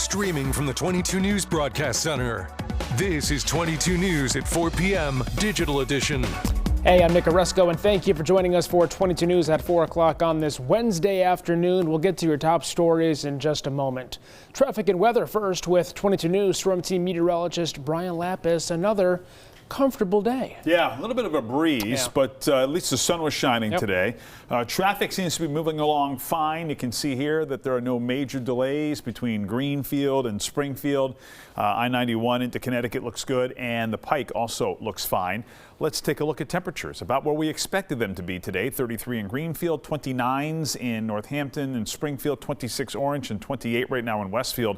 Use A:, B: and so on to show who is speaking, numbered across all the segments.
A: streaming from the 22 News Broadcast Center. This is 22 News at 4 p.m. Digital Edition.
B: Hey, I'm Nick Oresco, and thank you for joining us for 22 News at 4 o'clock on this Wednesday afternoon. We'll get to your top stories in just a moment. Traffic and weather first with 22 News Storm Team meteorologist Brian Lapis. Another comfortable day.
C: Yeah, a little bit of a breeze, but at least the sun was shining today. Traffic seems to be moving along fine. You can see here that there are no major delays between Greenfield and Springfield. I-91 into Connecticut looks good, and the Pike also looks fine. Let's take a look at temperatures, about where we expected them to be today. 33 in Greenfield, 29s in Northampton and Springfield, 26 Orange, and 28 right now in Westfield.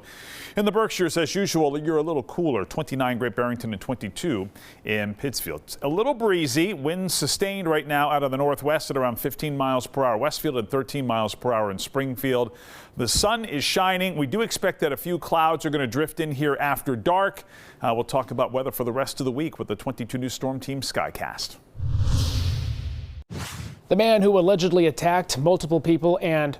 C: In the Berkshires, as usual, you're a little cooler, 29 Great Barrington and 22 in Pittsfield. It's a little breezy, winds sustained right now out of the northwest at around 15 miles per hour Westfield and 13 miles per hour in Springfield. The sun is shining. We do expect that a few clouds are going to drift in here after dark. We'll talk about weather for the rest of the week with the 22 News Storm Team Skycast.
B: The man who allegedly attacked multiple people and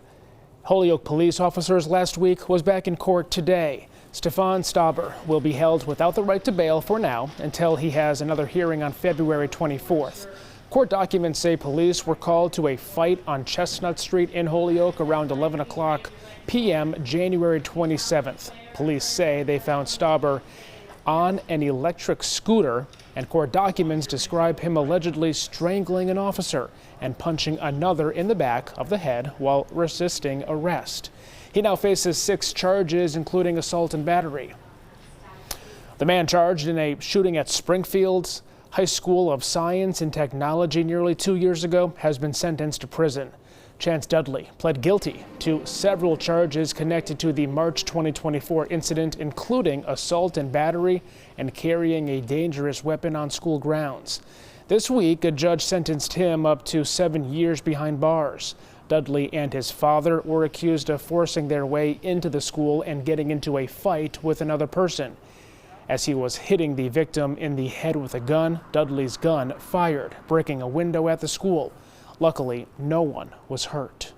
B: Holyoke police officers last week was back in court today. Stefan Stauber will be held without the right to bail for now until he has another hearing on February 24th. Court documents say police were called to a fight on Chestnut Street in Holyoke around 11 o'clock p.m. January 27th. Police say they found Stauber on an electric scooter, and court documents describe him allegedly strangling an officer and punching another in the back of the head while resisting arrest. He now faces 6 charges, including assault and battery. The man charged in a shooting at Springfield's High School of Science and Technology nearly 2 years ago has been sentenced to prison. Chance Dudley pled guilty to several charges connected to the March 2024 incident, including assault and battery and carrying a dangerous weapon on school grounds. This week, a judge sentenced him up to 7 years behind bars. Dudley and his father were accused of forcing their way into the school and getting into a fight with another person. As he was hitting the victim in the head with a gun, Dudley's gun fired, breaking a window at the school. Luckily, no one was hurt.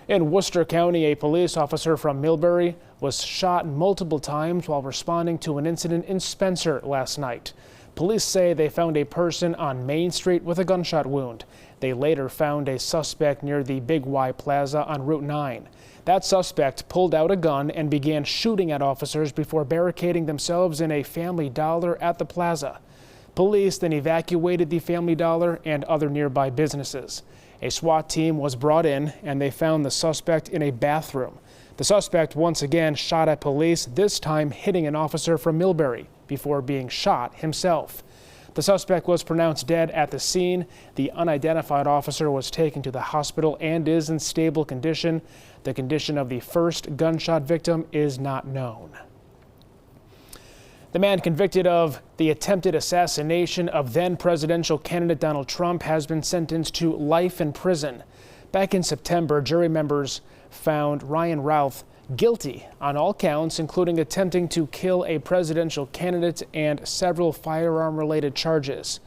B: In Worcester County, a police officer from Millbury was shot multiple times while responding to an incident in Spencer last night. Police say they found a person on Main Street with a gunshot wound. They later found a suspect near the Big Y Plaza on Route 9. That suspect pulled out a gun and began shooting at officers before barricading themselves in a Family Dollar at the plaza. Police then evacuated the Family Dollar and other nearby businesses. A SWAT team was brought in and they found the suspect in a bathroom. The suspect once again shot at police, this time hitting an officer from Millbury before being shot himself. The suspect was pronounced dead at the scene. The unidentified officer was taken to the hospital and is in stable condition. The condition of the first gunshot victim is not known. The man convicted of the attempted assassination of then presidential candidate Donald Trump has been sentenced to life in prison. Back in September, jury members found Ryan Routh guilty on all counts, including attempting to kill a presidential candidate and several firearm-related charges.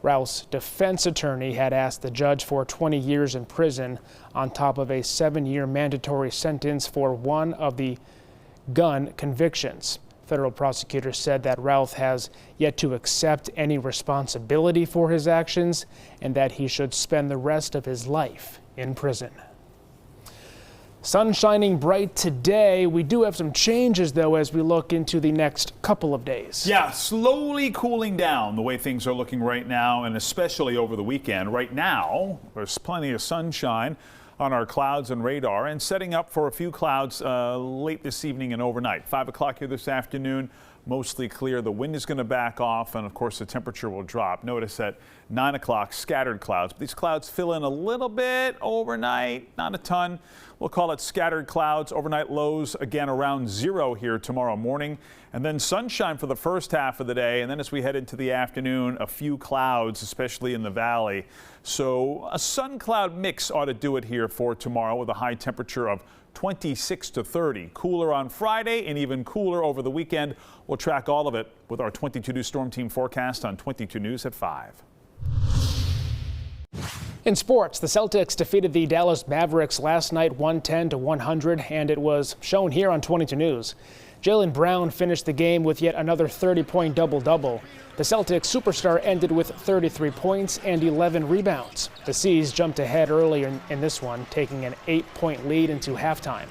B: Routh's defense attorney had asked the judge for 20 years in prison on top of a 7-year mandatory sentence for one of the gun convictions. Federal prosecutors said that Routh has yet to accept any responsibility for his actions and that he should spend the rest of his life in prison. Sun shining bright today. We do have some changes, though, as we look into the next couple of days.
C: Yeah, slowly cooling down the way things are looking right now, and especially over the weekend. Right now, there's plenty of sunshine on our clouds and radar, and setting up for a few clouds late this evening and overnight. 5 o'clock here this afternoon, mostly clear. The wind is going to back off, and of course the temperature will drop. Notice at 9 o'clock, scattered clouds. These clouds fill in a little bit overnight, not a ton. We'll call it scattered clouds. Overnight lows again around 0 here tomorrow morning, and then sunshine for the first half of the day. And then as we head into the afternoon, a few clouds, especially in the valley. So a sun cloud mix ought to do it here for tomorrow with a high temperature of 26 to 30. Cooler on Friday and even cooler over the weekend. We'll track all of it with our 22 News Storm Team forecast on 22 News at 5.
B: In sports, the Celtics defeated the Dallas Mavericks last night 110-100, and it was shown here on 22 News. Jaylen Brown finished the game with yet another 30-point double-double. The Celtics superstar ended with 33 points and 11 rebounds. The C's jumped ahead earlier in this one, taking an 8-point lead into halftime.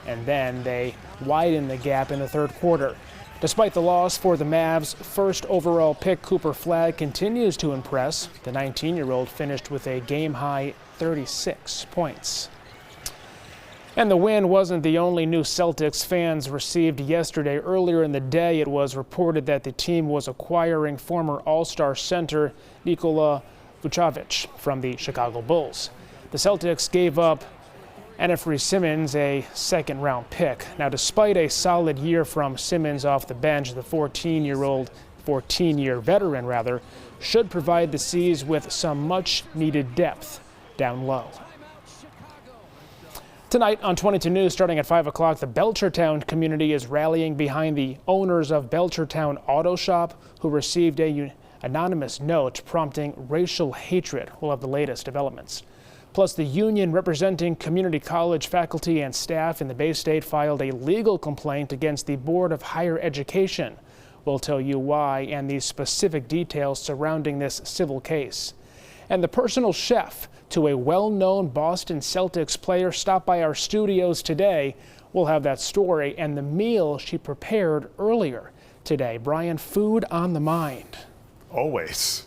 B: And then they widened the gap in the third quarter. Despite the loss for the Mavs, first overall pick Cooper Flagg continues to impress. The 19-year-old finished with a game-high 36 points. And the win wasn't the only news Celtics fans received yesterday. Earlier in the day, it was reported that the team was acquiring former All-Star center Nikola Vucevic from the Chicago Bulls. The Celtics gave up Anfernee Simons, a second-round pick. Now, despite a solid year from Simons off the bench, the 14-year veteran, should provide the C's with some much-needed depth down low. Tonight on 22 News, starting at 5 o'clock, the Belchertown community is rallying behind the owners of Belchertown Auto Shop, who received an anonymous note prompting racial hatred. We'll have the latest developments. Plus, the union representing community college faculty and staff in the Bay State filed a legal complaint against the Board of Higher Education. We'll tell you why and the specific details surrounding this civil case. And the personal chef to a well-known Boston Celtics player stopped by our studios today. We'll have that story and the meal she prepared earlier today. Brian, food on the mind.
C: Always.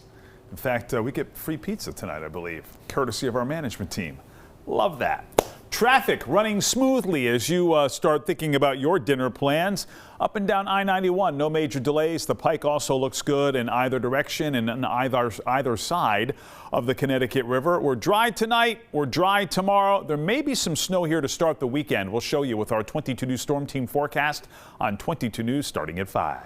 C: In fact, we get free pizza tonight, I believe, courtesy of our management team. Love that. Traffic running smoothly as you start thinking about your dinner plans. Up and down I-91, no major delays. The Pike also looks good in either direction and on either side of the Connecticut River. We're dry tonight. We're dry tomorrow. There may be some snow here to start the weekend. We'll show you with our 22 News Storm Team forecast on 22 News starting at 5.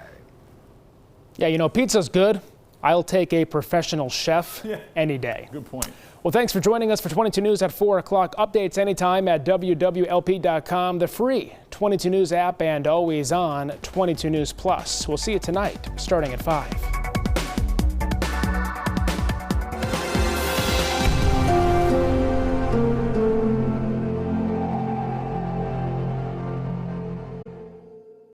B: Yeah, you know, pizza's good. I'll take a professional chef any day.
C: Good point.
B: Well, thanks for joining us for 22 News at 4 o'clock. Updates anytime at wwlp.com, the free 22 News app, and always on 22 News Plus. We'll see you tonight, starting at 5.